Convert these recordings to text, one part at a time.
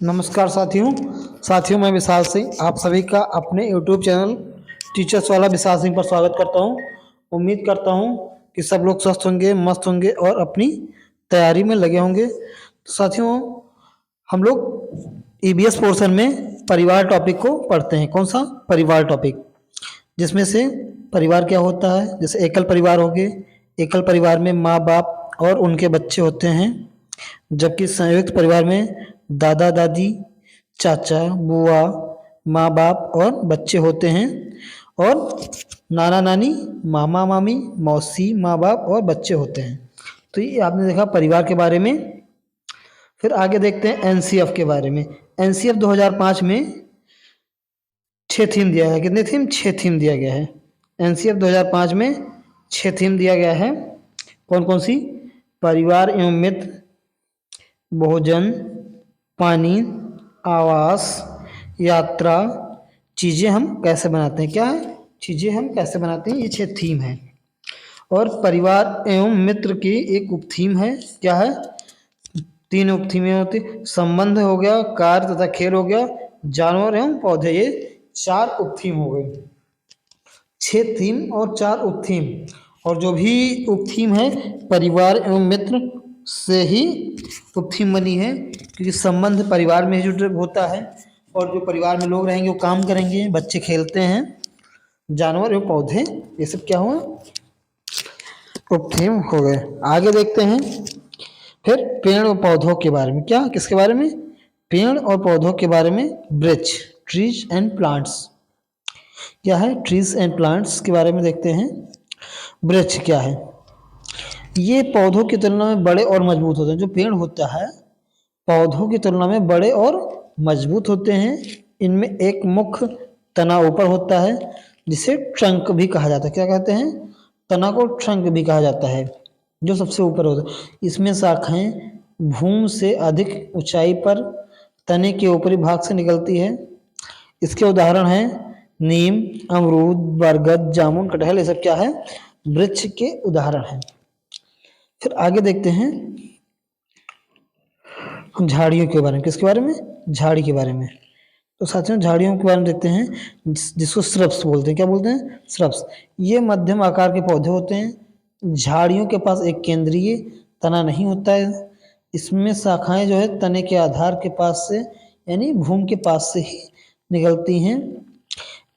नमस्कार साथियों मैं विशाल सिंह आप सभी का अपने YouTube चैनल टीचर्स वाला विशाल सिंह पर स्वागत करता हूं। उम्मीद करता हूं कि सब लोग स्वस्थ होंगे, मस्त होंगे और अपनी तैयारी में लगे होंगे। तो साथियों, हम लोग EBS पोर्शन में परिवार टॉपिक को पढ़ते हैं। कौन सा परिवार टॉपिक, जिसमें से परिवार क्या होता है। जैसे एकल परिवार हो गए, एकल परिवार में माँ बाप और उनके बच्चे होते हैं, जबकि संयुक्त परिवार में दादा दादी, चाचा बुआ, माँ बाप और बच्चे होते हैं, और नाना नानी, मामा मामी, मौसी, माँ बाप और बच्चे होते हैं। तो ये आपने देखा परिवार के बारे में। फिर आगे देखते हैं NCF के बारे में। NCF 2005 में 6 थीम दिया है। कितने थीम? 6 थीम दिया गया है। NCF 2005 में 6 थीम दिया गया है। कौन कौन सी? परिवार एवं मित्र, भोजन, पानी, आवास, यात्रा, चीज़ें हम कैसे बनाते हैं। क्या है? चीज़ें हम कैसे बनाते हैं। ये 6 थीम है। और परिवार एवं मित्र की एक उप थीम है। क्या है? 3 उप थीमें होती। संबंध हो गया, कार्य तथा खेल हो गया, जानवर एवं पौधे, ये 4 उप थीम हो गए। 6 थीम और 4 उप थीम। और जो भी उप थीम है परिवार एवं मित्र से ही उप थीम बनी है, क्योंकि संबंध परिवार में ही जुड़ होता है, और जो परिवार में लोग रहेंगे वो काम करेंगे, बच्चे खेलते हैं, जानवर एवं पौधे, ये सब क्या हुआ? उप थीम हो गए। आगे देखते हैं फिर पेड़ और पौधों के बारे में। क्या? किसके बारे में? पेड़ और पौधों के बारे में। वृक्ष, ट्रीज एंड प्लांट्स। क्या है? ट्रीज एंड प्लांट्स के बारे में देखते हैं। वृक्ष क्या है? ये पौधों की तुलना में बड़े और मजबूत होते हैं। जो पेड़ होता है पौधों की तुलना में बड़े और मजबूत होते हैं। इनमें एक मुख्य तना ऊपर होता है, जिसे ट्रंक भी कहा जाता है। क्या कहते हैं? तना को ट्रंक भी कहा जाता है, जो सबसे ऊपर होता है। इसमें शाखाएं भूमि से अधिक ऊंचाई पर तने के ऊपरी भाग से निकलती है। इसके उदाहरण हैं नीम, अमरूद, बरगद, जामुन, कटहल। ये सब क्या है? वृक्ष के उदाहरण हैं। फिर आगे देखते हैं झाड़ियों के बारे में। किसके बारे में? झाड़ी के बारे में। तो साथियों, झाड़ियों के बारे में देखते हैं, जिसको श्रब्स बोलते हैं। क्या बोलते हैं? श्रब्स। ये मध्यम आकार के पौधे होते हैं। झाड़ियों के पास एक केंद्रीय तना नहीं होता है। इसमें शाखाएं जो है तने के आधार के पास से, यानी भूमि के पास से ही निकलती हैं।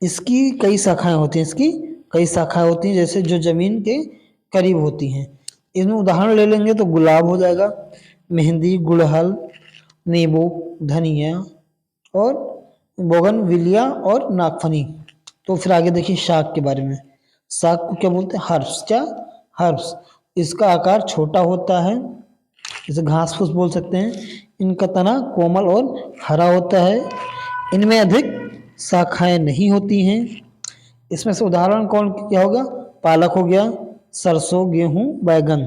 इसकी कई शाखाएं होती हैं। इसकी कई शाखाएं होती हैं, जैसे जो जमीन के करीब होती हैं। इसमें उदाहरण ले लेंगे तो गुलाब हो जाएगा, मेहंदी, गुड़हल, नींबू, धनिया और बोगनविलिया और नागफनी। तो फिर आगे देखिए साग के बारे में। साग को क्या बोलते हैं? हर्ब्स। क्या? हर्ब्स। इसका आकार छोटा होता है, इसे घास फूस बोल सकते हैं। इनका तना कोमल और हरा होता है। इनमें अधिक शाखाएं नहीं होती हैं। इसमें से उदाहरण कौन क्या होगा? पालक हो गया, सरसों, गेहूं, बैगन,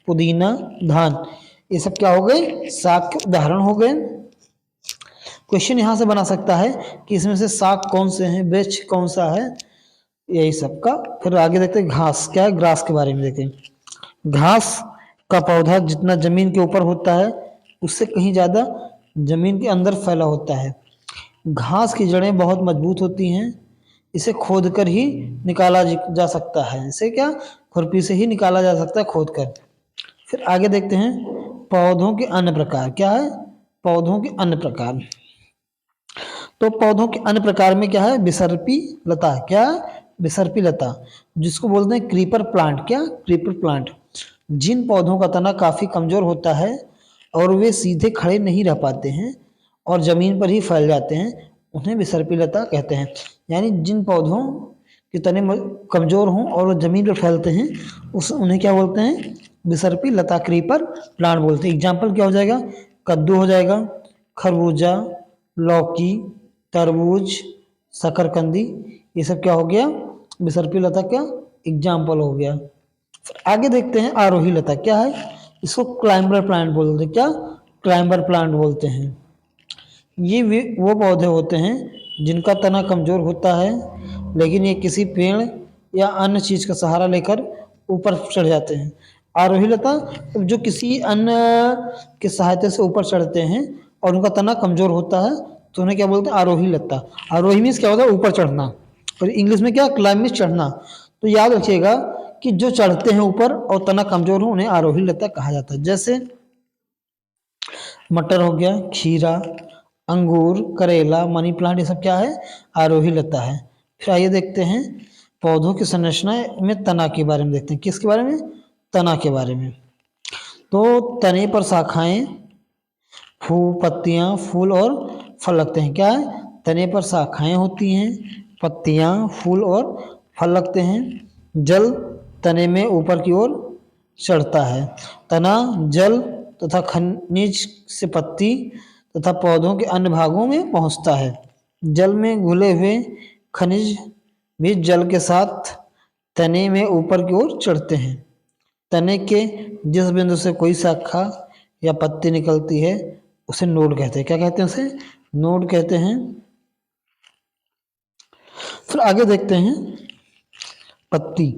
पुदीना, धान। ये सब क्या हो गए? साग के उदाहरण हो गए। क्वेश्चन यहाँ से बना सकता है कि इसमें से साग कौन से हैं, वृक्ष कौन सा है, यही सब का। फिर आगे देखते हैं घास। क्या है? ग्रास के बारे में देखें। घास का पौधा जितना जमीन के ऊपर होता है, उससे कहीं ज़्यादा जमीन के अंदर फैला होता है। घास की जड़ें बहुत मजबूत होती हैं। इसे खोद कर ही निकाला जा सकता है। इसे क्या? खुरपी से ही निकाला जा सकता है, खोद कर। फिर आगे देखते हैं पौधों के अन्य प्रकार। क्या है? पौधों के अन्य प्रकार। तो पौधों के अन्य प्रकार में क्या है? विसर्पी लता। क्या? विसर्पी लता, जिसको बोलते हैं क्रीपर प्लांट। क्या? Creeper plant. जिन पौधों का तना काफी कमजोर होता है और वे सीधे खड़े नहीं रह पाते हैं और जमीन पर ही फैल जाते हैं, उन्हें विसर्पी लता कहते हैं। यानी जिन पौधों के तने कमजोर हों और वो जमीन पर फैलते हैं, उन्हें क्या बोलते हैं? विसर्पी लता, क्रीपर प्लांट बोलते हैं। एग्जाम्पल क्या हो जाएगा? कद्दू हो जाएगा, खरबूजा, लौकी, तरबूज, शकरकंदी। ये सब क्या हो गया? विसर्पी लता का एग्जाम्पल हो गया। फिर आगे देखते हैं आरोही लता। क्या है? इसको क्लाइंबर प्लांट बोलते हैं। क्या? क्लाइंबर प्लांट बोलते हैं। ये वो पौधे होते हैं जिनका तना कमजोर होता है, लेकिन ये किसी पेड़ या अन्य चीज का सहारा लेकर ऊपर चढ़ जाते हैं। आरोही लता जो किसी अन्य के सहायता से ऊपर चढ़ते हैं, और उनका तना कमजोर होता है तो उन्हें क्या बोलते हैं, आरोही लता। आरोही मीन्स क्या होता है, ऊपर चढ़ना, और इंग्लिश में क्या, क्लाइंब मीन्स चढ़ना। तो याद रखिएगा कि जो चढ़ते हैं ऊपर और तना कमजोर हो उन्हें आरोही लता कहा जाता है। जैसे मटर हो गया, खीरा, अंगूर, करेला, मनी प्लांट, ये सब क्या है, आरोही लता है। फिर आइए देखते हैं पौधों की संरचना में तना के बारे में देखते हैं। किसके बारे में, तना के बारे में। तो तने पर शाखाएं, फूल, पत्तियां, फूल और फल लगते हैं। क्या है, तने पर शाखाएं होती हैं, पत्तियां, फूल और फल लगते हैं। जल तने में ऊपर की ओर चढ़ता है। तना जल तथा खनिज से पत्ती तथा पौधों के अन्य भागों में पहुंचता है। जल में घुले हुए खनिज भी जल के साथ तने में ऊपर की ओर चढ़ते हैं। तने के जिस बिंदु से कोई शाखा या पत्ती निकलती है उसे नोड कहते हैं। क्या कहते हैं उसे, नोड कहते हैं। फिर आगे देखते हैं पत्ती।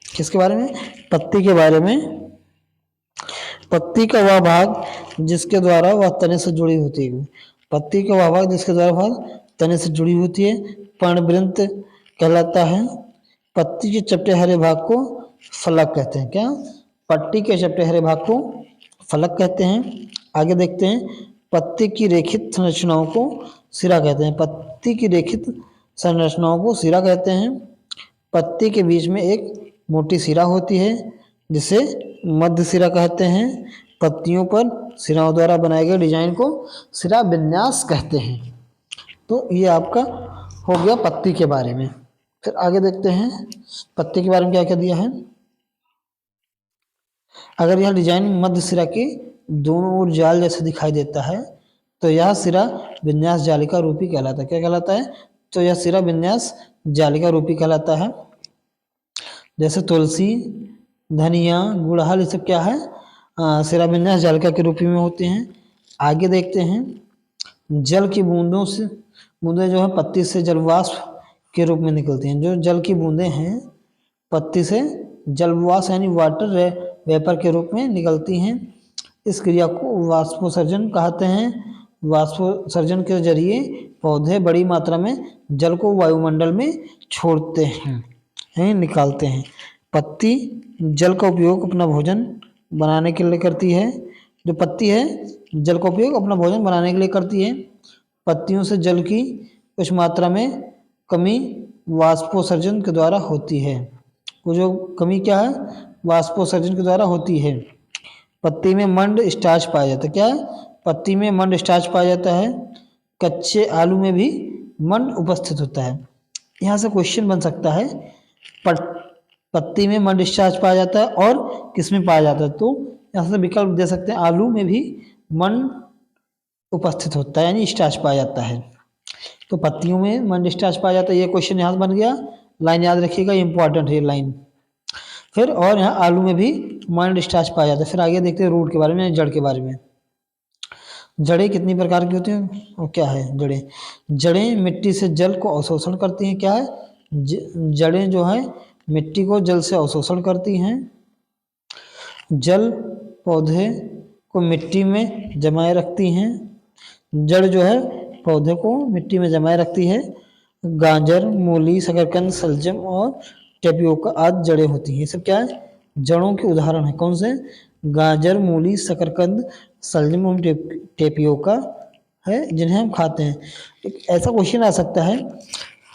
किसके बारे में, पत्ती के बारे में। पत्ती का वह भाग जिसके द्वारा वह तने से जुड़ी होती है। पत्ती का वह भाग जिसके द्वारा वह तने से जुड़ी होती है पर्णवृंत कहलाता है। पत्ती के चपटे हरे भाग को फलक कहते हैं। क्या, पत्ती के चपटे हरे भाग को फलक कहते हैं। आगे देखते हैं पत्ती की रेखित संरचनाओं को सिरा कहते हैं। पत्ती की रेखित संरचनाओं को सिरा कहते हैं। पत्ती के बीच में एक मोटी सिरा होती है जिसे मध्य सिरा कहते हैं। पत्तियों पर सिराओं द्वारा बनाए गए डिजाइन को सिरा विन्यास कहते हैं। तो ये आपका हो गया पत्ती के बारे में। फिर आगे देखते हैं पत्ती के बारे में क्या क्या दिया है। अगर यह डिजाइन मध्य सिरा के दोनों ओर जाल जैसे दिखाई देता है तो यह सिरा विन्यास जालिका रूपी कहलाता है। क्या कहलाता है, तो यह सिरा विन्यास जालिका रूपी कहलाता है। जैसे तुलसी, धनिया, गुड़हल, ये सब क्या है, सिरा विन्यास जालिका के रूपी में होते हैं। आगे देखते हैं जल की बूंदें जो है पत्ती से जलवाष्प के रूप में निकलती हैं। जो जल की बूंदें हैं पत्ती से जलवाष्प यानी वाटर वेपर के रूप में निकलती हैं। इस क्रिया को वाष्पोत्सर्जन कहते हैं। वाष्पोत्सर्जन के जरिए पौधे बड़ी मात्रा में जल को वायुमंडल में छोड़ते हैं, निकालते हैं। पत्ती जल का उपयोग अपना भोजन बनाने के लिए करती है। जो पत्ती है जल का उपयोग अपना भोजन बनाने के लिए करती है। पत्तियों से जल की कुछ मात्रा में कमी वाष्पोत्सर्जन के द्वारा होती है। वो जो कमी क्या है, वाष्पोत्सर्जन के द्वारा होती है। पत्ती में मंड स्टार्च पाया जाता है। क्या है, पत्ती में मंड स्टार्च पाया जाता है। कच्चे आलू में भी मंड उपस्थित होता है। यहाँ से क्वेश्चन बन सकता है पत्ती में मंड स्टार्च पाया जाता है और किस में पाया जाता है, तो यहाँ से विकल्प दे सकते हैं आलू में भी मंड उपस्थित होता है यानी स्टार्च पाया जाता है। तो पत्तियों में मंड स्टार्च पाया जाता है, ये क्वेश्चन यहाँ से बन गया। लाइन याद रखिएगा, इंपॉर्टेंट है लाइन। फिर और यहाँ आलू में भी मंड स्टार्च पाया जाता है। फिर आगे देखते हैं रूट के बारे में, जड़ के बारे में। जड़ें कितनी प्रकार की होती हैं और क्या है जड़ें। जड़ें मिट्टी से जल को अवशोषण करती हैं। क्या है, जड़ें जो है मिट्टी को जल से अवशोषण करती हैं। जल पौधे को मिट्टी में जमाए रखती हैं। जड़ जो है पौधे को मिट्टी में जमाए रखती है। गाजर, मूली, शकरकंद, शलजम और टेपियोका आदि जड़ें होती हैं। ये सब क्या है, जड़ों के उदाहरण है। कौन से, गाजर, मूली, शकरकंद, शलजम और टेपियोका है जिन्हें हम खाते हैं। एक ऐसा क्वेश्चन आ सकता है,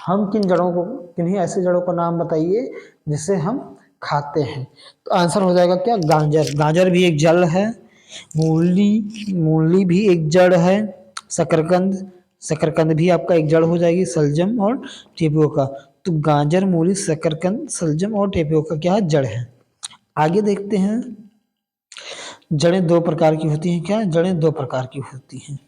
हम किन्हीं ऐसे जड़ों का नाम बताइए जिसे हम खाते हैं। तो आंसर हो जाएगा क्या, गाजर। गाजर भी एक जड़ है। मूली भी एक जड़ है। शकरकंद भी आपका एक जड़ हो जाएगी। सलजम और टेपियोका, तो गाजर, मूली, शकरकंद, सलजम और टेपियोका क्या है, जड़ है। आगे देखते हैं जड़ें दो प्रकार की होती हैं। क्या, जड़ें दो प्रकार की होती हैं।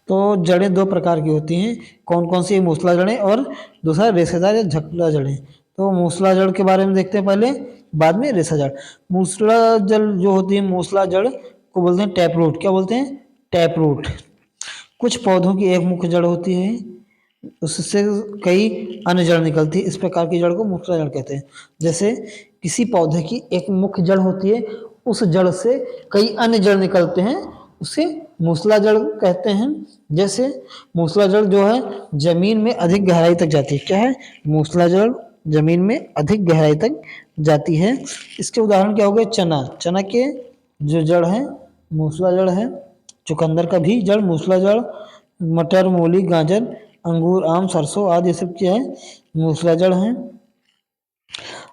तो जड़ें दो प्रकार की होती हैं, कौन कौन सी, मूसला जड़ें और दूसरा रेशेदार या झकड़ा जड़ें। तो मूसला जड़ के बारे में देखते हैं पहले, बाद में रेशा जड़। मूसला जड़ जो होती है, मूसला जड़ को बोलते हैं टैप रूट। क्या बोलते हैं, टैप रूट। कुछ पौधों की एक मुख्य जड़ होती है, उससे कई अन्य जड़ निकलती है। इस प्रकार की जड़ को मूसला जड़ कहते हैं। जैसे किसी पौधे की एक मुख्य जड़ होती है, उस जड़ से कई अन्य जड़ निकलते हैं, उसे मूसला जड़ कहते हैं। जैसे मूसला जड़ जो है जमीन में अधिक गहराई तक जाती है। क्या है? मूसला जड़ जमीन में अधिक गहराई तक जाती है। इसके उदाहरण क्या हो गए? चना, चना के जो जड़ है मूसला जड़ है। चुकंदर का भी जड़ मूसला जड़, मटर, मूली, गाजर, अंगूर, आम, सरसों आदि ये सब क्या है? मूसला जड़ है।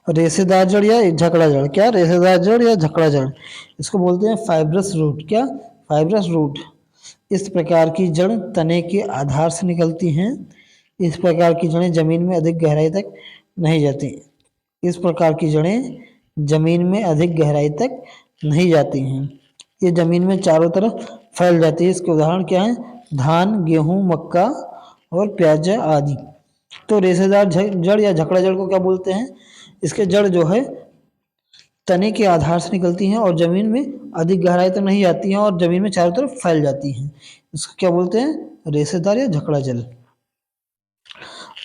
रेशेदार जड़ या झकड़ा जड़, क्या? रेशेदार जड़ या झकड़ा जड़, इसको बोलते हैं फाइब्रस रूट। क्या? Fibrous root. इस प्रकार की जड़ तने के आधार से निकलती हैं। इस प्रकार की जड़ें जमीन में अधिक गहराई तक नहीं जाती। इस प्रकार की जड़ें जमीन में अधिक गहराई तक नहीं जाती हैं। ये जमीन में चारों तरफ फैल जाती है। इसके उदाहरण क्या हैं? धान, गेहूं, मक्का और प्याज आदि। तो रेशेदार जड़ या झकड़ा जड़ को क्या बोलते हैं? इसके जड़ जो है तने के आधार से निकलती हैं और जमीन में अधिक गहराई तक नहीं जाती हैं और जमीन में चारों तरफ फैल जाती हैं। इसको क्या बोलते हैं? रेशेदार या झकड़ा जड़।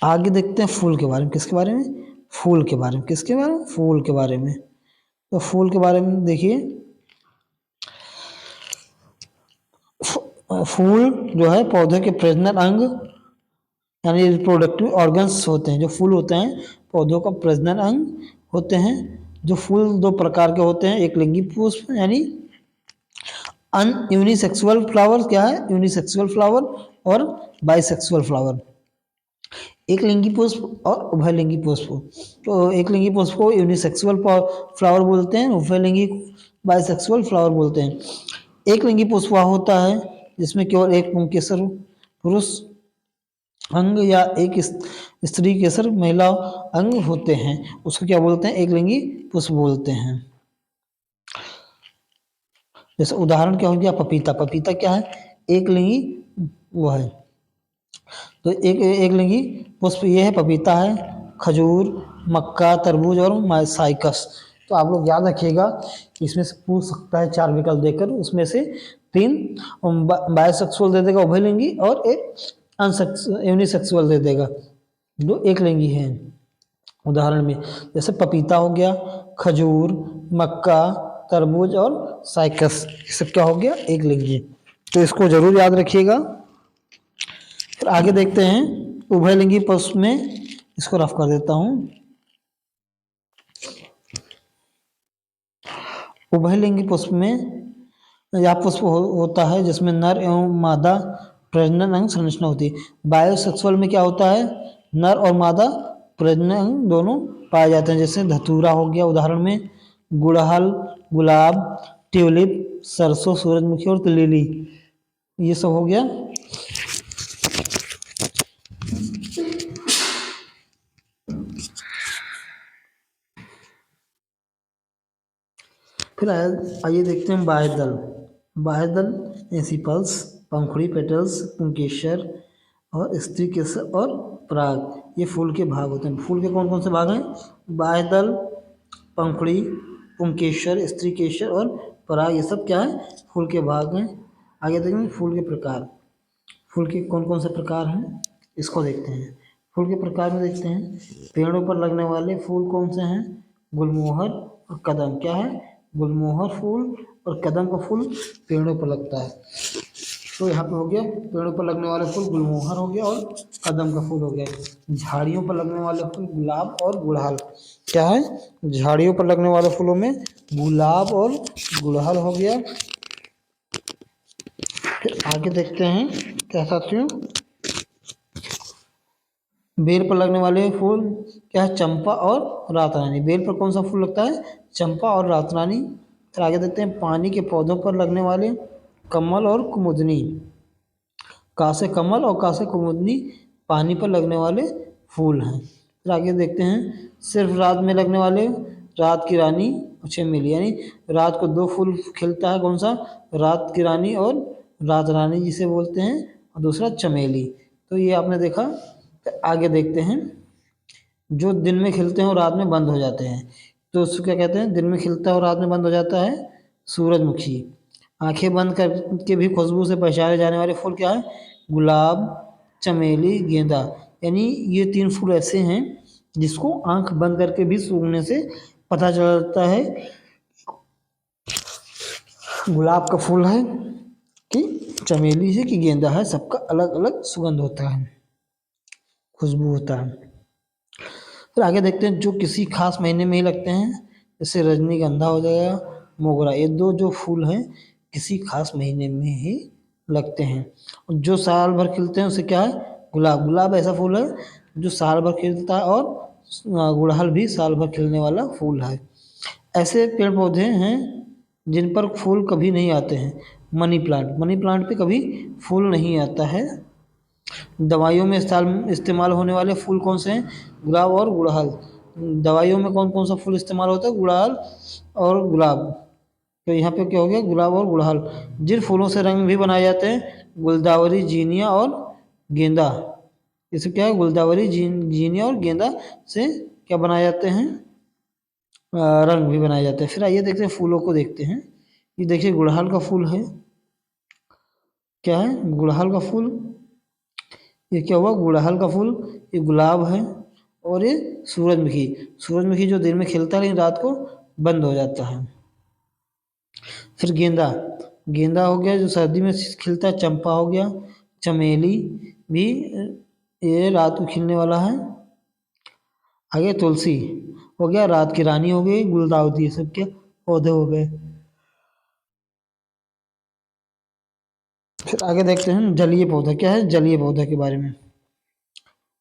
आगे देखते हैं फूल के बारे में। किसके बारे में? फूल के बारे में। किसके बारे में? फूल के बारे में। तो फूल के बारे में देखिए, फूल जो है पौधे के प्रजनन अंग यानी रिप्रोडक्टिव ऑर्गन्स होते हैं। जो फूल होते हैं पौधों का प्रजनन अंग होते हैं। जो फूल दो प्रकार के होते हैं, एक लिंगी पुष्प यानी यूनिसेक्सुअल फ्लावर। क्या है? यूनिसेक्सुअल फ्लावर और बाइसेक्सुअल फ्लावर। एक लिंगी पुष्प और उभयलिंगी पुष्प। तो एक लिंगी पुष्प को यूनिसेक्सुअल फ्लावर बोलते हैं, उभयलिंगी बाइसेक्सुअल फ्लावर बोलते हैं। एक लिंगी पुष्प वह होता है जिसमें केवल एक पुंकेसर पुरुष अंग या एक स्त्री केसर महिला अंग होते हैं, उसको क्या बोलते हैं? एक लिंगी पुष्प बोलते हैं। जैसे उदाहरण क्या हो गया? पपीता। पपीता क्या है? एक लिंगी वो है। तो एक लिंगी पुष्प ये है, पपीता है। खजूर, मक्का, तरबूज और साइकस। तो आप लोग याद रखिएगा, इसमें से पूछ सकता है 4 विकल्प देकर, उसमें से 3 बायोसेक्सुअल दे देगा उभयलिंगी और एक यूनिसेक्सुअल दे देगा जो एक लिंगी है। उदाहरण में जैसे पपीता हो गया, खजूर, मक्का, तरबूज और साइकस, ये सब क्या हो गया? एक लिंगी। तो इसको जरूर याद रखिएगा। फिर आगे देखते हैं उभयलिंगी पुष्प में, इसको रफ कर देता हूं। उभयलिंगी पुष्प में यह पुष्प होता है जिसमें नर एवं मादा प्रजनन अंग संरचना होती है। बायोसेक्सुअल में क्या होता है? नर और मादा प्रजनन अंग दोनों पाए जाते हैं। जैसे धतूरा हो गया, उदाहरण में गुड़हल, गुलाब, ट्यूलिप, सरसों, सूरजमुखी और लिली, ये सब हो गया। फिर आइए देखते हैं बाह्यदल। बाह्यदल एसिपल्स, पंखुड़ी, पेटल्स, पुंकेसर और स्त्री केसर और पराग, ये फूल के भाग होते हैं। फूल के कौन कौन से भाग हैं? बाह्यदल, पंखुड़ी, पुंकेसर, स्त्री केसर और पराग, ये सब क्या है? फूल के भाग हैं। आगे देखेंगे फूल के प्रकार। फूल के कौन कौन से प्रकार हैं इसको देखते हैं। फूल के प्रकार में देखते हैं, पेड़ों पर लगने वाले फूल कौन से हैं? गुलमोहर और कदम। क्या है? गुलमोहर फूल और कदम का फूल पेड़ों पर लगता है। तो यहाँ पे हो गया पेड़ों पर लगने वाले फूल गुलमोहर हो गया और कदम का फूल हो गया। झाड़ियों पर लगने वाले फूल गुलाब और गुड़हल। क्या है? झाड़ियों पर लगने वाले फूलों में गुलाब और गुड़हल हो गया। फिर आगे देखते हैं क्या साथियों, बेल पर लगने वाले फूल क्या है? चंपा और रात रानी। बेल पर कौन सा फूल लगता है? चंपा और रात रानी। फिर आगे देखते हैं पानी के पौधों पर लगने वाले कमल और कुमुदनी। कासे कमल और कासे कुमुदनी पानी पर लगने वाले फूल हैं। फिर आगे देखते हैं सिर्फ रात में लगने वाले रात की रानी और चमेली, यानी रात को 2 फूल खिलता है। कौन सा? रात की रानी और रात रानी जिसे बोलते हैं, और दूसरा चमेली। तो ये आपने देखा। तो आगे देखते हैं जो दिन में खिलते हैं और रात में बंद हो जाते हैं, तो उसको क्या कहते हैं? दिन में खिलता है और रात में बंद हो जाता है, सूरजमुखी। आंखें बंद करके भी खुशबू से पहचाने जाने वाले फूल क्या है? गुलाब, चमेली, गेंदा। यानी ये 3 फूल ऐसे हैं जिसको आंख बंद करके भी सूंघने से पता चलता है। गुलाब का फूल है, चमेली है कि गेंदा है, सबका अलग अलग सुगंध होता है, खुशबू होता है। फिर आगे देखते हैं जो किसी खास महीने में ही लगते हैं, जैसे रजनीगंधा हो जाएगा, मोगरा, ये दो जो फूल हैं किसी खास महीने में ही लगते हैं। और जो साल भर खिलते हैं उसे क्या है, गुलाब। गुलाब ऐसा फूल है जो साल भर खिलता है, और गुड़हल भी साल भर खिलने वाला फूल है। ऐसे पेड़ पौधे हैं जिन पर फूल कभी नहीं आते हैं। मनी प्लांट, मनी प्लांट पे कभी फूल नहीं आता है। दवाइयों में इस्तेमाल होने वाले फूल कौन से हैं, गुलाब और गुड़हल। दवाइयों में कौन कौन सा फूल इस्तेमाल होता है, गुड़हल और गुलाब। तो यहाँ पे क्या हो गया, गुलाब और गुड़हल। जिन फूलों से रंग भी बनाए जाते हैं, गुलदावरी, जीनिया और गेंदा। इसे क्या है, गुलदावरी, जीनिया और गेंदा से क्या बनाए जाते हैं, रंग भी बनाए जाते हैं। फिर आइए देखते हैं फूलों को देखते हैं। ये देखिए गुड़हल का फूल है, क्या है, गुड़हल का फूल। ये क्या हुआ, गुड़हल का फूल। ये गुलाब है, और ये सूरजमुखी। सूरजमुखी जो दिन में खिलता है लेकिन रात को बंद हो जाता है। फिर गेंदा, गेंदा हो गया जो सर्दी में खिलता है। चंपा हो गया, चमेली भी ये रात को खिलने वाला है। आगे तुलसी हो गया, रात की रानी हो गई, गुलदाउदी, ये सब के पौधे हो गए। फिर आगे देखते हैं जलीय पौधा क्या है, जलीय पौधा के बारे में।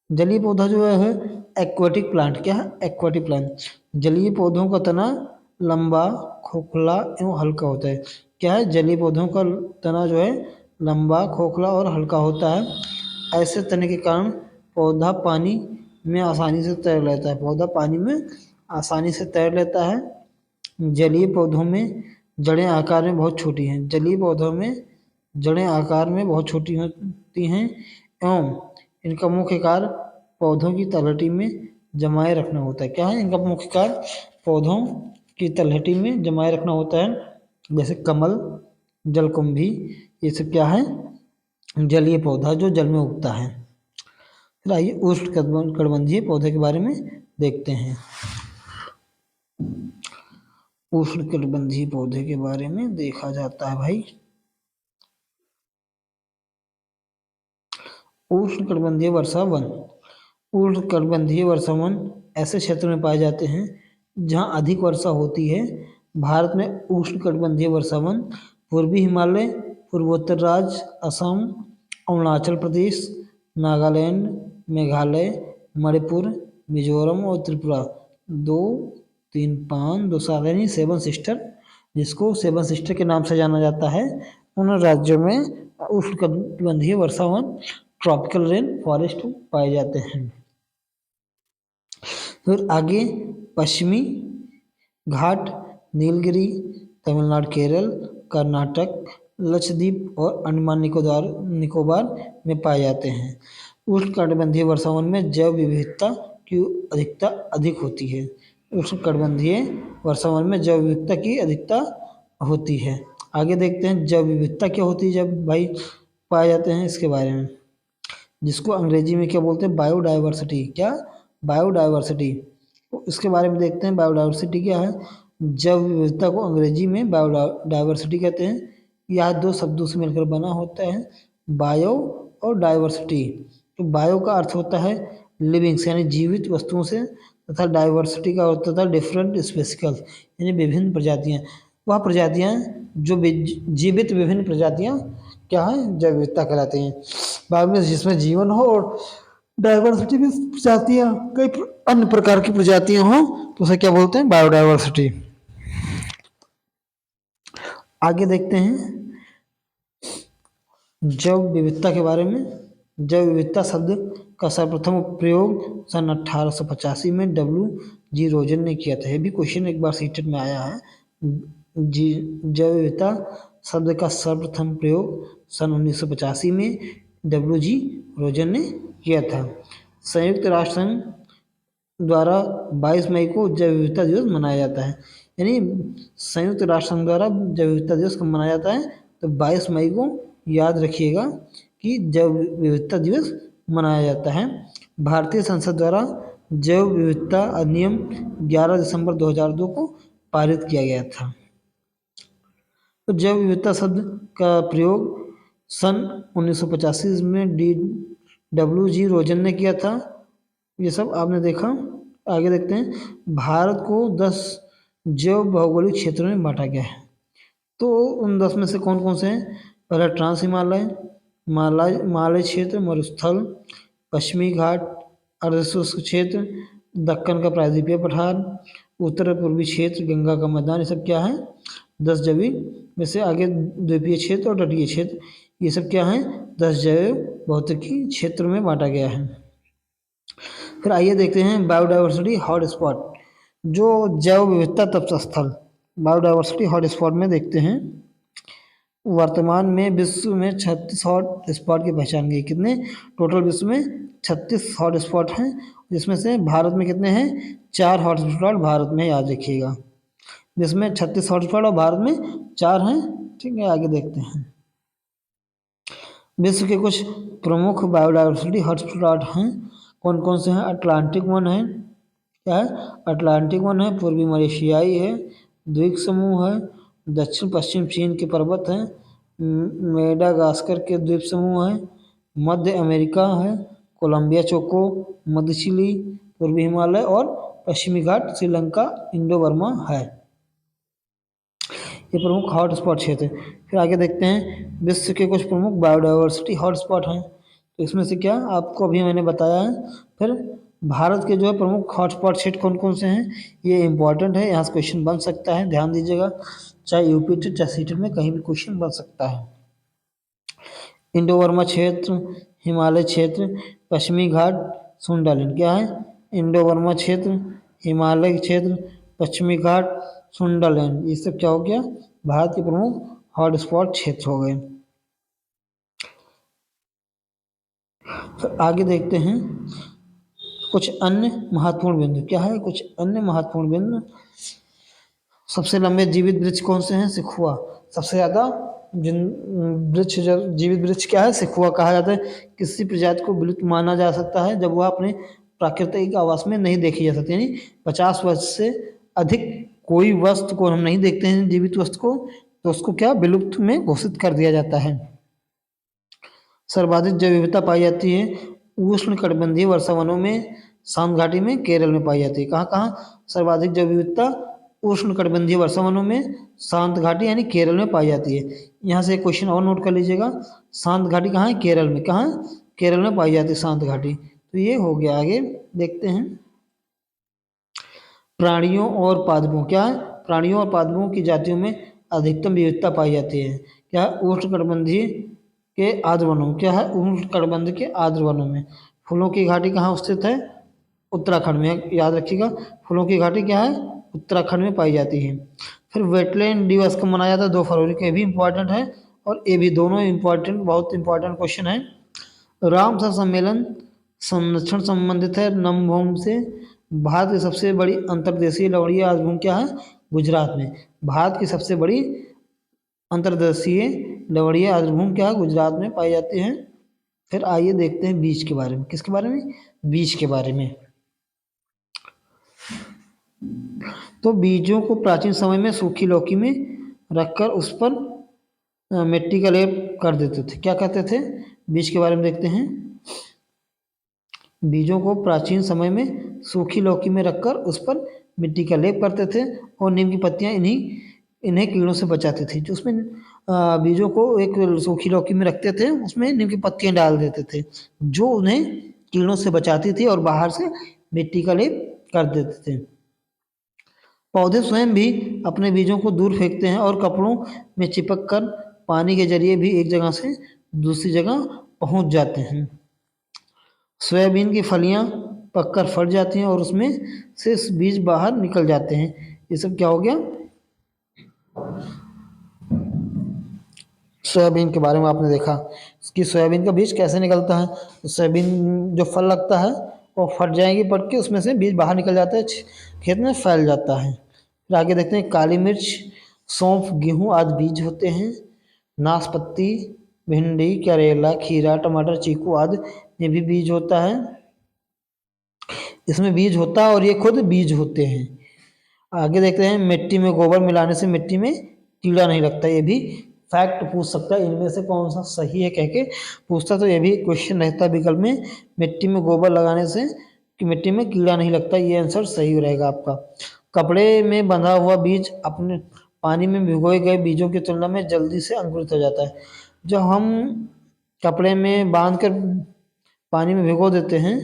जलीय पौधा जो है एक्वाटिक प्लांट, क्या है, एक्वाटिक प्लांट। जलीय पौधों का तना लंबा, खोखला एवं हल्का होता है। क्या है, जलीय पौधों का तना जो है लंबा, खोखला और हल्का होता है। ऐसे तने के कारण पौधा पानी में आसानी से तैर लेता है, पौधा पानी में आसानी से तैर लेता है। जलीय पौधों में जड़ें आकार में बहुत छोटी हैं, जलीय पौधों में जड़ें आकार में बहुत छोटी होती हैं, एवं इनका मुख्य कार्य पौधों की तलहटी में जमाए रखना होता है। क्या है, इनका मुख्य कार्य पौधों की तलहटी में जमाए रखना होता है। जैसे कमल, जलकुंभी, ये सब क्या है, जलीय पौधा जो जल में उगता है। फिर आइए उष्णकटिबंधीय पौधे के बारे में देखते हैं। उष्णकटिबंधीय पौधे के बारे में देखा जाता है भाई। उष्णकटिबंधीय वर्षा वन, उष्णकटिबंधीय वर्षा वन ऐसे क्षेत्र में पाए जाते हैं जहाँ अधिक वर्षा होती है। भारत में उष्णकटिबंधीय वर्षा वन पूर्वी हिमालय, पूर्वोत्तर राज्य, असम, अरुणाचल प्रदेश, नागालैंड, मेघालय, मणिपुर, मिजोरम और त्रिपुरा, 2, 3, 5, 2, 7 यानी 7 सिस्टर, जिसको 7 सिस्टर के नाम से जाना जाता है, उन राज्यों में उष्णकटिबंधीय वर्षा वन, ट्रॉपिकल रेन फॉरेस्ट पाए जाते हैं। फिर आगे पश्चिमी घाट, नीलगिरी, तमिलनाडु, केरल, कर्नाटक, लक्षद्वीप और अंडमान निकोबार में पाए जाते हैं। उष्णकटिबंधीय वर्षा वन में जैव विविधता की अधिकता अधिक होती है। उष्णकटिबंधीय वर्षा वन में जैव विविधता की अधिकता होती है। आगे देखते हैं जैव विविधता क्या होती है जब भाई पाए जाते हैं, इसके बारे में, जिसको अंग्रेजी में क्या बोलते हैं, बायोडाइवर्सिटी। क्या, बायोडाइवर्सिटी। तो इसके बारे में देखते हैं बायोडाइवर्सिटी क्या है। जैव विविधता को अंग्रेजी में बायोडाइवर्सिटी कहते हैं। यह दो शब्दों से मिलकर बना होता है, बायो और डाइवर्सिटी। तो बायो का अर्थ होता है लिविंग्स यानी जीवित वस्तुओं से, तथा डाइवर्सिटी का अर्थ होता है डिफरेंट स्पेसिकल यानी विभिन्न प्रजातियाँ। वह प्रजातियाँ जो जीवित विभिन्न प्रजातियाँ क्या है, जैव विविधता कहलाती हैं। बाद में जिसमें जीवन हो और डाइवर्सिटी की प्रजातियाँ कई अन्य प्रकार की प्रजातियाँ हों तो उसे क्या बोलते हैं, बायोडाइवर्सिटी। आगे देखते हैं जैव विविधता के बारे में। जैव विविधता शब्द का सर्वप्रथम प्रयोग सन 1885 में W.G. रोजन ने किया था। ये भी क्वेश्चन एक बार सीटेट में आया है। जैव विविधता शब्द का सर्वप्रथम प्रयोग सन 1985 में W.G. रोजन ने किया था। संयुक्त राष्ट्र संघ द्वारा 22 मई को जैव विविधता दिवस मनाया जाता है। यानी संयुक्त राष्ट्र संघ द्वारा जैव विविधता दिवस कब मनाया जाता है, तो 22 मई को याद रखिएगा कि जैव विविधता दिवस मनाया जाता है। भारतीय संसद द्वारा जैव विविधता अधिनियम 11 दिसंबर 2002 को पारित किया गया था। तो जैव विविधता शब्द का प्रयोग सन 1985 में DWG रोजन ने किया था। ये सब आपने देखा। आगे देखते हैं, भारत को 10 जैव भौगोलिक क्षेत्रों में बांटा गया है। तो उन 10 में से कौन कौन से हैं? पहला ट्रांस हिमालय, मालय क्षेत्र, मरुस्थल, पश्चिमी घाट, अर्धशुष्क क्षेत्र, दक्कन का प्रायद्वीपीय पठार, उत्तर पूर्वी क्षेत्र, गंगा का मैदान, ये सब क्या है? 10 जैविक में से। आगे द्वीपीय क्षेत्र और तटीय क्षेत्र, ये सब क्या है? 10 जैव भौतिकी क्षेत्र में बांटा गया है। फिर आइए देखते हैं बायोडाइवर्सिटी हॉटस्पॉट, जो जैव विविधता तप स्थल, बायोडाइवर्सिटी हॉटस्पॉट में देखते हैं। वर्तमान में विश्व में 36 हॉट स्पॉट की पहचान गई। कितने? टोटल विश्व में 36 हॉट स्पॉट हैं, जिसमें से भारत में कितने हैं? 4 हॉट स्पॉट भारत में, याद रखिएगा। जिसमें 36 हॉट स्पॉट और भारत में 4 हैं। ठीक है, आगे देखते हैं। विश्व के कुछ प्रमुख बायोडाइवर्सिटी हॉटस्पॉट हैं। कौन कौन से हैं? अटलांटिक वन है। क्या है? अटलांटिक वन है। पूर्वी मलेशियाई है। द्वीप समूह है। दक्षिण पश्चिम चीन के पर्वत हैं। मेडागास्कर के द्वीप समूह है। मध्य अमेरिका है। कोलंबिया चोको, मध्य चिली, पूर्वी हिमालय और पश्चिमी घाट, श्रीलंका, इंडो बर्मा है। ये प्रमुख हॉटस्पॉट क्षेत्र है। फिर आगे देखते हैं, विश्व के कुछ प्रमुख बायोडाइवर्सिटी हॉटस्पॉट हैं। तो इसमें से क्या आपको अभी मैंने बताया है। फिर भारत के जो है प्रमुख हॉटस्पॉट क्षेत्र कौन कौन से हैं, ये इंपॉर्टेंट है, यहाँ से क्वेश्चन बन सकता है, ध्यान दीजिएगा। चाहे यूपी टेट चाहे सीटेट में कहीं भी क्वेश्चन बन सकता है। इंडो बर्मा क्षेत्र, हिमालय क्षेत्र, पश्चिमी घाट, सुंडालैंड। क्या है? इंडो बर्मा क्षेत्र, हिमालय क्षेत्र, पश्चिमी घाट, सुंडालैंड, ये सब क्या हो गया? भारत के प्रमुख हॉटस्पॉट क्षेत्र हो गए। तो आगे देखते हैं कुछ अन्य महत्वपूर्ण बिंदु। क्या है? कुछ अन्य महत्वपूर्ण बिंदु। सबसे लंबे जीवित वृक्ष कौन से हैं? सिखुआ। सबसे ज़्यादा जिन वृक्ष, जीवित वृक्ष क्या है? सिखुआ कहा जाता है। किसी प्रजाति को विलुप्त माना जा सकता है जब वह अपने प्राकृतिक आवास में नहीं देखी जा सकती, यानी 50 वर्ष से अधिक कोई वस्तु को हम नहीं देखते हैं, जीवित वस्तु को, तो उसको क्या विलुप्त में घोषित कर दिया जाता है। सर्वाधिक जैव विविधता पाई जाती है उष्ण कटिबंधीय वर्षा वनों में, शांत घाटी में, केरल में पाई जाती है। कहाँ कहाँ सर्वाधिक जैव विविधता? उष्ण कटिबंधीय वर्षा वनों में, शांत घाटी यानी केरल में पाई जाती है। यहाँ से एक क्वेश्चन और नोट कर लीजिएगा, शांत घाटी कहाँ है? केरल में। कहाँ? केरल में पाई जाती है शांत घाटी। तो ये हो गया। आगे देखते हैं प्राणियों और पादपों। क्या है? प्राणियों और पादपों की जातियों में अधिकतम विविधता पाई जाती है। क्या? उष्ण कटिबंधीय के आर्द्र वनों। क्या है? उष्ण कटिबंध के आर्द्र वनों में। फूलों की घाटी कहाँ स्थित है? उत्तराखंड में, याद रखिएगा। फूलों की घाटी क्या है? उत्तराखंड में पाई जाती है। फिर वेटलैंड दिवस कब मनाया जाता है? 2 फरवरी को। ये भी इंपॉर्टेंट है और ये भी दोनों इंपॉर्टेंट, बहुत इंपॉर्टेंट क्वेश्चन है। रामसर सम्मेलन संरक्षण संबंधित है नमभूमि से। भारत की सबसे बड़ी अंतर्देशीय लवणीय आर्द्रभूमि क्या है? गुजरात में। भारत की सबसे बड़ी अंतर्देशीय लवणीय आर्द्रभूमि क्या है? गुजरात में पाई जाती है। फिर आइए देखते हैं बीज के बारे में। किसके बारे में? बीज के बारे में। तो बीजों को प्राचीन समय में सूखी लौकी में रखकर उस पर मिट्टी का लेप कर देते थे। क्या कहते थे? बीज के बारे में देखते हैं। बीजों को प्राचीन समय में सूखी लौकी में रखकर उस पर मिट्टी का लेप करते थे और नीम की पत्तियां इन्हें कीड़ों से बचाती थी। जो उसमें बीजों को एक सूखी लौकी में रखते थे, उसमें नीम की पत्तियां डाल देते थे, जो उन्हें कीड़ों से बचाती थी और बाहर से मिट्टी का लेप कर देते थे। पौधे स्वयं भी अपने बीजों को दूर फेंकते हैं और कपड़ों में चिपक कर पानी के जरिए भी एक जगह से दूसरी जगह पहुंच जाते हैं। सोयाबीन की फलियां पककर फट जाती हैं और उसमें से बीज बाहर निकल जाते हैं। ये सब क्या हो गया? सोयाबीन के बारे में आपने देखा कि सोयाबीन का बीज कैसे निकलता है। तो सोयाबीन जो फल लगता है वो फट जाएंगी, पट के उसमें से बीज बाहर निकल जाता है, खेत में फैल जाता है। फिर आगे देखते हैं काली मिर्च, सौंफ, गेहूँ आदि बीज होते हैं। नाशपाती, भिंडी, करेला, खीरा, टमाटर, चीकू आदि में भी बीज होता है। इसमें बीज होता है और ये खुद बीज होते हैं। आगे देखते हैं मिट्टी में गोबर मिलाने से मिट्टी में कीड़ा नहीं लगता। ये भी फैक्ट पूछ सकता है, इनमें से कौन सा सही है कह के पूछता, तो ये भी क्वेश्चन रहता है विकल्प में, मिट्टी में गोबर लगाने से कि मिट्टी में कीड़ा नहीं लगता, ये आंसर सही रहेगा आपका। कपड़े में बंधा हुआ बीज अपने पानी में भिगोए गए बीजों की तुलना में जल्दी से अंकुरित हो जाता है। जब हम कपड़े में बांध कर पानी में भिगो देते हैं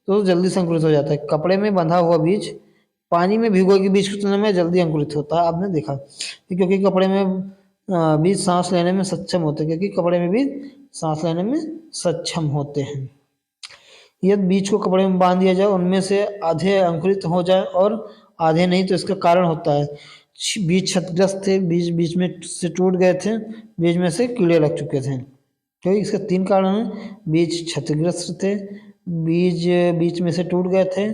तो जल्दी से अंकुरित हो जाता है। कपड़े में बंधा हुआ बीज पानी में भिगोए के बीज की तुलना में जल्दी अंकुरित होता है, आपने देखा, क्योंकि कपड़े में बीज सांस लेने में सक्षम होते हैं, क्योंकि कपड़े में बीज सांस लेने में सक्षम होते हैं। यदि बीज को कपड़े में बांध दिया जाए, उनमें से आधे अंकुरित हो जाए और आधे नहीं, तो इसका कारण होता है बीज क्षतिग्रस्त थे, बीज बीच में से टूट गए थे, बीज में से कीड़े लग चुके थे। तो इसके 3 कारण हैं, बीज क्षतिग्रस्त थे, बीज बीच में से टूट गए थे,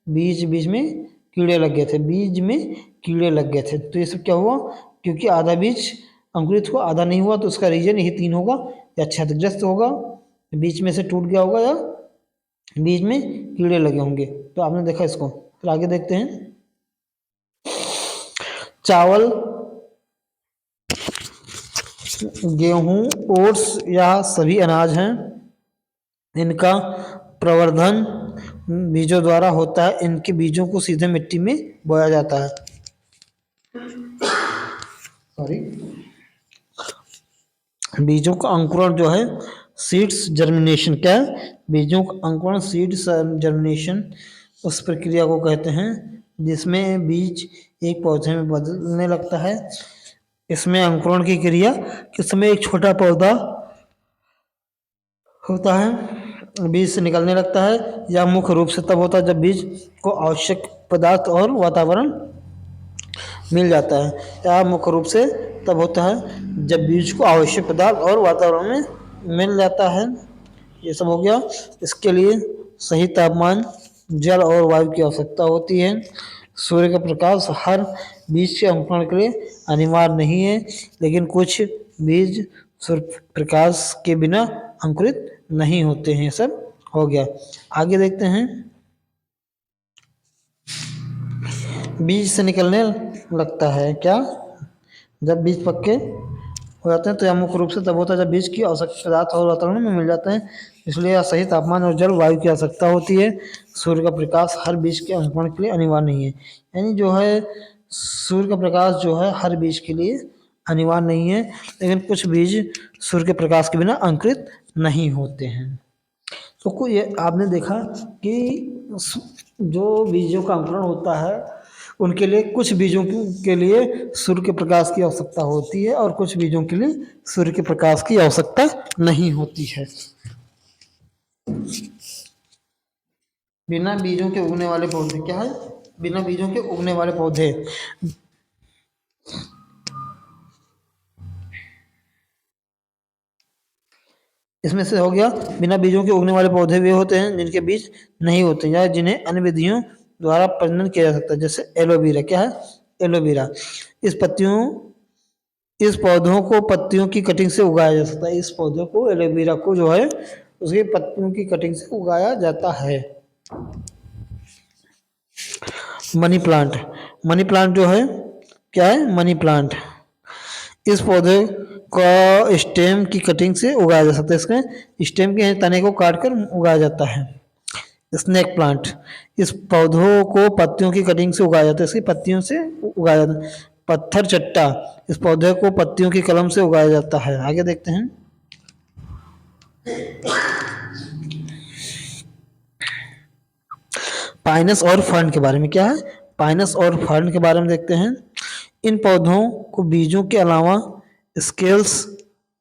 बीज बीच में कीड़े लग गए थे, बीज में कीड़े लग गए थे। तो ये सब क्या हुआ, क्योंकि आधा बीज अंकुरित हुआ आधा नहीं हुआ, तो उसका रीजन यही 3 होगा, या क्षतिग्रस्त होगा, बीच में से टूट गया होगा, या बीज में कीड़े लगे होंगे। तो आपने देखा इसको। फिर आगे देखते हैं, चावल, गेहूं, ओट्स या सभी अनाज हैं, इनका प्रवर्धन बीजों द्वारा होता है। इनके बीजों को सीधे मिट्टी में बोया जाता है। सॉरी, बीजों का अंकुरण जो है सीड्स जर्मिनेशन, क्या है, बीजों का अंकुरण सीड्स जर्मिनेशन उस प्रक्रिया को कहते हैं जिसमें बीज एक पौधे में बदलने लगता है। इसमें अंकुरण की क्रिया के समय एक छोटा पौधा होता है बीज से निकलने लगता है, या मुख्य रूप से तब होता है जब बीज को आवश्यक पदार्थ और वातावरण मिल जाता है, या मुख्य रूप से तब होता है जब बीज को आवश्यक पदार्थ और वातावरण में मिल जाता है। ये सब हो गया। इसके लिए सही तापमान, जल और वायु की आवश्यकता होती है। सूर्य का प्रकाश हर बीज के अंकुरण के लिए अनिवार्य नहीं है, लेकिन कुछ बीज सूर्य प्रकाश के बिना अंकुरित नहीं होते हैं। सब हो गया। आगे देखते हैं, बीज से निकलने लगता है क्या, जब बीज पक्के हो जाते हैं तो यह मुख्य रूप से तब होता है जब बीज की आवश्यक पदार्थ और वातावरण में मिल जाते हैं। इसलिए यह सही तापमान और जल वायु की आवश्यकता होती है। सूर्य का प्रकाश हर बीज के अंकुरण के लिए अनिवार्य नहीं है, यानी जो है सूर्य का प्रकाश जो है हर बीज के लिए अनिवार्य नहीं है, लेकिन कुछ बीज सूर्य के प्रकाश के बिना अंकुरित नहीं होते हैं। तो ये आपने देखा कि जो बीजों का अंकुरण होता है उनके लिए कुछ बीजों के लिए सूर्य के प्रकाश की आवश्यकता होती है और कुछ बीजों के लिए सूर्य के प्रकाश की आवश्यकता नहीं होती है। बिना बीजों के उगने वाले पौधे क्या है, बिना बीजों के उगने वाले पौधे, इसमें से हो गया बिना बीजों के उगने वाले पौधे वे होते हैं जिनके बीज नहीं होते या जिन्हें अन्य विधियों द्वारा प्रजनन किया जा सकता है, जैसे एलोवेरा। क्या है, एलोवेरा। इस पौधों को पत्तियों की कटिंग से उगाया जा सकता है। इस पौधे को, एलोवेरा को जो है उसकी पत्तियों की कटिंग से उगाया जाता है। मनी प्लांट, मनी प्लांट जो है क्या है, मनी प्लांट। इस पौधे का स्टेम की कटिंग से उगाया जा सकता है। इसके स्टेम के तने को काटकर उगाया जाता है। स्नेक प्लांट, इस पौधों को पत्तियों की कटिंग से उगाया जाता है, इसकी पत्तियों से उगाया जाता है। पत्थर चट्टा, इस पौधे को पत्तियों की कलम से उगाया जाता है। आगे देखते हैं, पाइनस और फर्न के बारे में। क्या है, पाइनस और फर्न के बारे में देखते हैं। इन पौधों को बीजों के अलावा स्केल्स,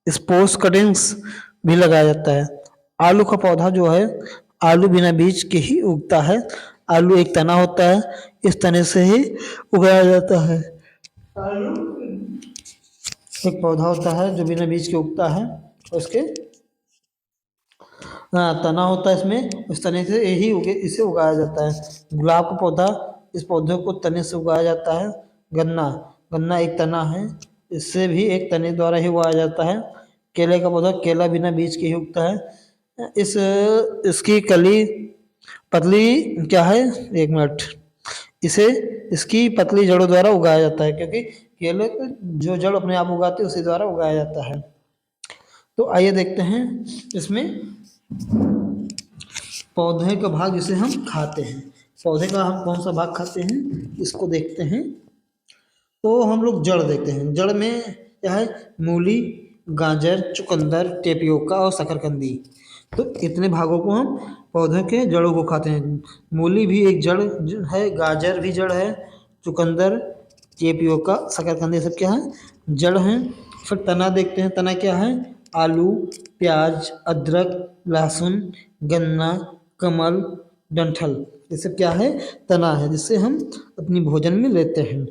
स्पोर्स कटिंग्स भी लगाया जाता है। आलू का पौधा जो है, आलू बिना बीज के ही उगता है। आलू एक तना होता है, इस तने से ही उगाया जाता है। आलू एक पौधा होता है जो बिना बीज के उगता है, उसके तना होता है इसमें, उस तने से यही इसे उगाया जाता है। गुलाब का पौधा, इस पौधे को तने से उगाया जाता है। गन्ना, गन्ना एक तना है, इससे भी एक तने द्वारा ही उगाया जाता है। केले का पौधा, केला बिना बीज के ही उगता है। इसकी कली पतली क्या है, एक मिनट, इसे इसकी पतली जड़ों द्वारा उगाया जाता है, क्योंकि केले को जो जड़ अपने आप उगाते हैं उसी द्वारा उगाया जाता है। तो आइए देखते हैं इसमें पौधे का भाग जिसे हम खाते हैं, पौधे का हम कौन सा भाग खाते हैं इसको देखते हैं। तो हम लोग जड़ देखते हैं, जड़ में क्या है, मूली, गाजर, चुकंदर, टेपियोका और शकरकंदी। तो इतने भागों को हम पौधों के जड़ों को खाते हैं। मूली भी एक जड़ है, गाजर भी जड़ है, चुकंदर, टेपियोका, शकरकंदी सब क्या है, जड़ हैं। फिर तना देखते हैं, तना क्या है, आलू, प्याज, अदरक, लहसुन, गन्ना, कमल, डंठल, ये सब क्या है, तना है जिससे हम अपनी भोजन में लेते हैं।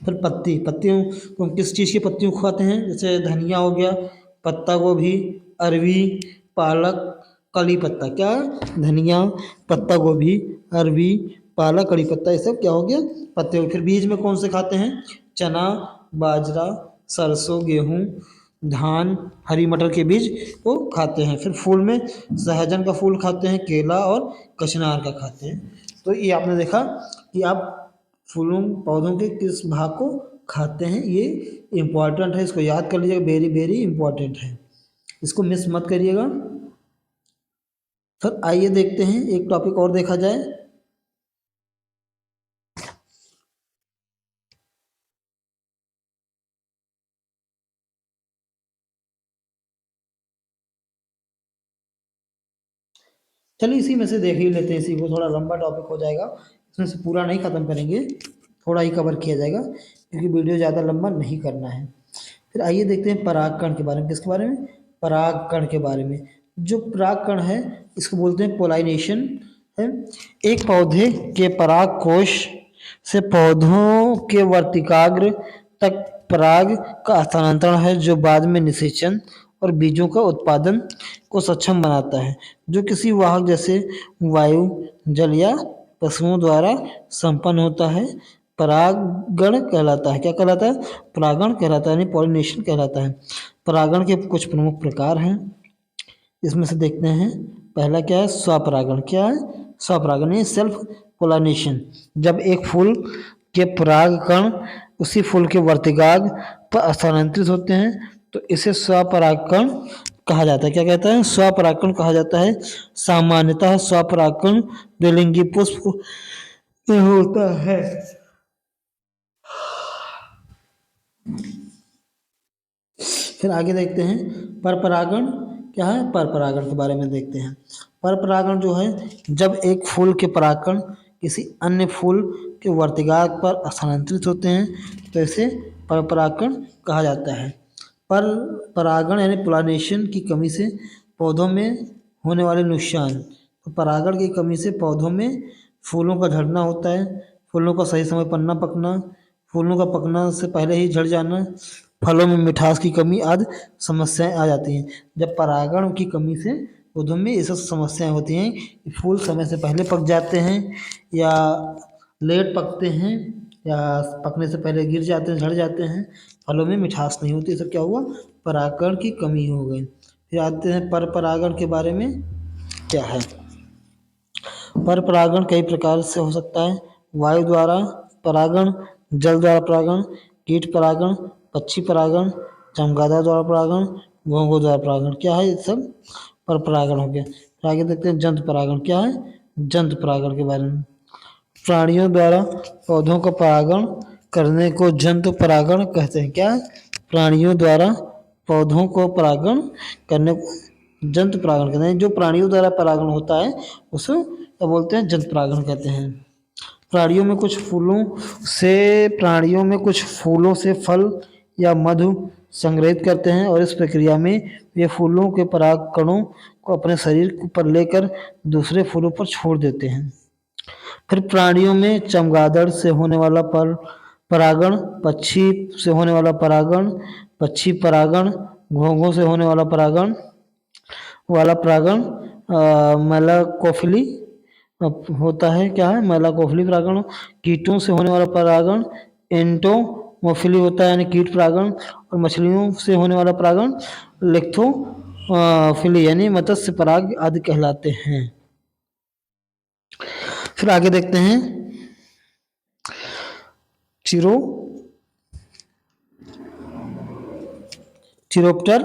फिर पत्ती, पत्तियों को हम किस चीज़ की पत्तियों को खाते हैं, जैसे धनिया हो गया, पत्ता गोभी, अरवी, पालक, कड़ी पत्ता, क्या, धनिया, पत्ता गोभी, अरवी, पालक, कड़ी पत्ता, ये सब क्या हो गया, पत्ते हो। फिर बीज में कौन से खाते हैं, चना, बाजरा, सरसों, गेहूँ, धान, हरी मटर के बीज को खाते हैं। फिर फूल में सहजन का फूल खाते हैं, केला और कचनार का खाते हैं। तो ये आपने देखा कि आप फूलों पौधों के किस भाग को खाते हैं, ये इम्पॉर्टेंट है, इसको याद कर लीजिएगा, वेरी वेरी इम्पॉर्टेंट है, इसको मिस मत करिएगा। फिर आइए देखते हैं एक टॉपिक और देखा जाए। चलिए इसी में से देख ही लेते हैं, इसी को, थोड़ा लंबा टॉपिक हो जाएगा, इसमें से पूरा नहीं ख़त्म करेंगे, थोड़ा ही कवर किया जाएगा क्योंकि वीडियो ज़्यादा लंबा नहीं करना है। फिर आइए देखते हैं परागकण के बारे में, किसके बारे में, परागकण के बारे में। जो परागकण है इसको बोलते हैं पोलाइनेशन है। एक पौधे के पराग कोश से पौधों के वर्तिकाग्र तक पराग का स्थानांतरण है, जो बाद में निषेचन और बीजों का उत्पादन को सक्षम बनाता है, जो किसी वाहक जैसे वायु, जल या पशुओं द्वारा संपन्न होता है। परागण कहलाता है, क्या कहलाता है, परागण कहलाता है, यानी पॉलिनेशन कहलाता है। परागण के कुछ प्रमुख प्रकार हैं, इसमें से देखते हैं। पहला क्या है, स्वपरागण, क्या है, स्वपरागण ये सेल्फ पोलिनेशन, जब एक फूल के परागकण उसी फूल के वर्तिकाग्र पर स्थानांतरित होते हैं तो इसे स्वपरागकण कहा जाता है। क्या कहता है, स्वपरागकण कहा जाता है। सामान्यतः स्वपरागकण द्विलिंगी पुष्प में होता है। फिर आगे देखते हैं पर परागण, क्या है, पर परागण के बारे में देखते हैं। पर परागण जो है, जब एक फूल के परागकण किसी अन्य फूल के वर्तिकाग्र पर स्थानांतरित होते हैं तो इसे पर परागण कहा जाता है। पर परागण यानी पोलिनेशन की कमी से पौधों में होने वाले नुकसान, तो परागण की कमी से पौधों में फूलों का झड़ना होता है, फूलों का सही समय पर न पकना, फूलों का पकना से पहले ही झड़ जाना, फलों में मिठास की कमी आदि समस्याएं आ जाती हैं। जब परागण की कमी से पौधों में ये सब समस्याएं होती हैं कि फूल समय से पहले पक जाते हैं या लेट पकते हैं या पकने से पहले गिर जाते हैं, झड़ जाते हैं, फलों में मिठास नहीं होती, सब क्या हुआ, परागण की कमी हो गई। फिर आते हैं पर परागण के बारे में, क्या है, पर परागण कई प्रकार से हो सकता है। वायु द्वारा परागण, जल द्वारा परागण, कीट परागण, पक्षी परागण, चमगादड़ द्वारा परागण, घोंघा द्वारा परागण, क्या है, ये सब पर परागण हो गया। फिर आगे देखते हैं जंतु परागण, क्या है, जंतु परागण के बारे में। प्राणियों द्वारा पौधों का परागण करने को जंतु परागण कहते हैं, क्या, प्राणियों द्वारा पौधों को परागण करने को जंतु परागण कहते हैं। जो प्राणियों द्वारा परागण होता है उसे क्या बोलते हैं, जंतु परागण कहते हैं। प्राणियों में कुछ फूलों से फल या मधु संग्रहित करते हैं और इस प्रक्रिया में वे फूलों के परागकणों को अपने शरीर पर लेकर दूसरे फूलों पर छोड़ देते हैं। फिर प्राणियों में चमगादड़ से होने वाला परागण, पक्षी से होने वाला परागण, पक्षी परागण, घोंघों से होने वाला परागण मेलाकोफिली होता है, क्या है, मेलाकोफिली परागण। कीटों से होने वाला परागण एंटोमोफिली होता है, यानी कीट परागण। और मछलियों से होने वाला परागण लिथोफिली यानी मत्स्य पराग आदि कहलाते हैं। फिर आगे देखते हैं चिरो चिरोप्टर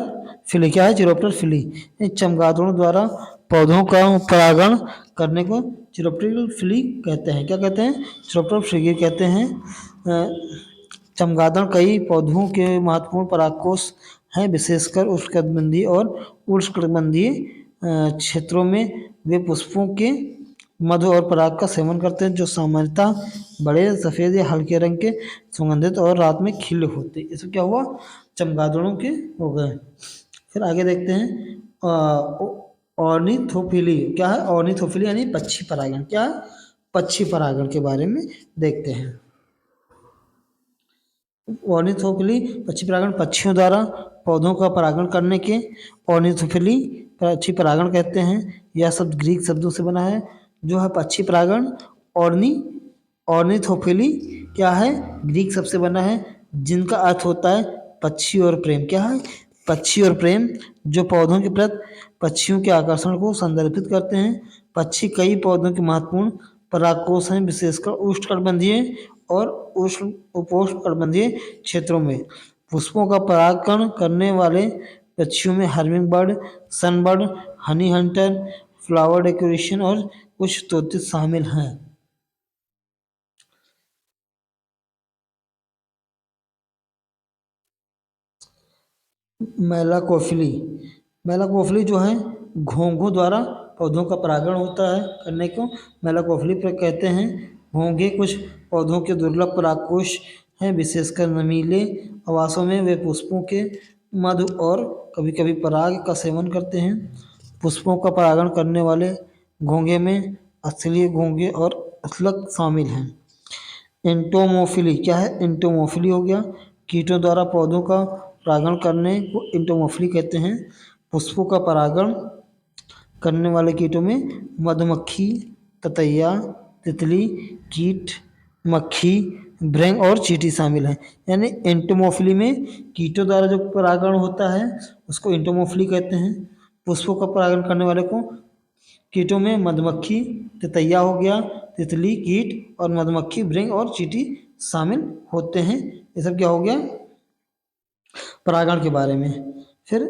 फिली। क्या है? चिरोप्टर फिली। इन चमगादड़ों द्वारा पौधों का परागण करने को चिरोप्टर फिली कहते हैं। क्या कहते हैं? चिरोप्टर फिली कहते हैं। चमगादड़ कई पौधों के महत्वपूर्ण परागकोश हैं, विशेषकर उष्णकटिबंधीय और उष्णकटिबंधीय क्षेत्रों में वे पुष्पों के मधु और पराग का सेवन करते हैं, जो सामान्यतः बड़े सफ़ेद या हल्के रंग के, सुगंधित और रात में खिले होते हैं। इसमें क्या हुआ? चमगादड़ों के हो गए। फिर आगे देखते हैं ऑर्निथोफिली। क्या है? ऑर्निथोफिली यानी पक्षी परागण। क्या है? पक्षी परागण के बारे में देखते हैं। ऑर्निथोफिली पक्षी परागण पक्षियों द्वारा पौधों का परागण करने के ऑर्निथोफिली पक्षी परागण कहते हैं। यह शब्द ग्रीक शब्दों से बना है। जो है पक्षी परागण ऑर्निथोफिली क्या है? ग्रीक शब्द से बना है, जिनका अर्थ होता है पक्षी और प्रेम। क्या है? पक्षी और प्रेम, जो पौधों के प्रति पक्षियों के आकर्षण को संदर्भित करते हैं। पक्षी कई पौधों के महत्वपूर्ण परागकोश हैं, विशेषकर उष्णकटिबंधीय और उपोष्णकटिबंधीय क्षेत्रों में। पुष्पों का परागण करने वाले पक्षियों में humming bird, sunbird, honey hunter, flower decoration और कुछ तोते शामिल हैं। मेलाकोफिली। मेलाकोफिली जो है घोंघों द्वारा पौधों का परागण होता है करने को मेलाकोफिली पर कहते हैं। घोंघे कुछ पौधों के दुर्लभ परागकोश हैं, विशेषकर नमीले आवासों में वे पुष्पों के मधु और कभी कभी पराग का सेवन करते हैं। पुष्पों का परागण करने वाले घोंघे में स्थलीय घोंघे और स्लग शामिल हैं। एंटोमोफिली। क्या है? एंटोमोफिली हो गया कीटों द्वारा पौधों का परागण करने को एंटोमोफिली कहते हैं। पुष्पों का परागण करने वाले कीटों में मधुमक्खी, ततैया, तितली, कीट, मक्खी, भृंग और चींटी शामिल हैं। यानी एंटोमोफिली में कीटों द्वारा जो परागण होता है उसको एंटोमोफिली कहते हैं। पुष्पों का परागण करने वाले को कीटों में मधुमक्खी, तितैया हो गया, तितली, कीट और मधुमक्खी, भृंग और चींटी शामिल होते हैं। ये सब क्या हो गया? परागण के बारे में। फिर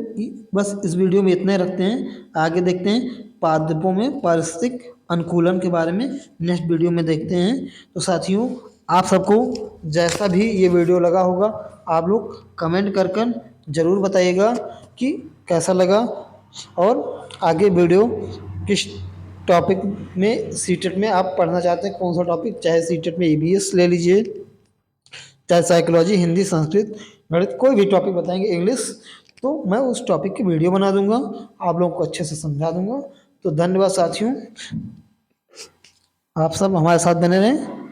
बस इस वीडियो में इतना ही रखते हैं। आगे देखते हैं पादपों में पारिस्थितिक अनुकूलन के बारे में, नेक्स्ट वीडियो में देखते हैं। तो साथियों, आप सबको जैसा भी ये वीडियो लगा होगा आप लोग कमेंट कर कर ज़रूर बताइएगा कि कैसा लगा और आगे वीडियो किस टॉपिक में सीटेट में आप पढ़ना चाहते हैं, कौन सा टॉपिक। चाहे सीटेट में ईवीएस ले लीजिए, चाहे साइकोलॉजी, हिंदी, संस्कृत, गणित, कोई भी टॉपिक बताएंगे, इंग्लिश, तो मैं उस टॉपिक की वीडियो बना दूंगा, आप लोगों को अच्छे से समझा दूंगा। तो धन्यवाद साथियों, आप सब हमारे साथ बने रहें।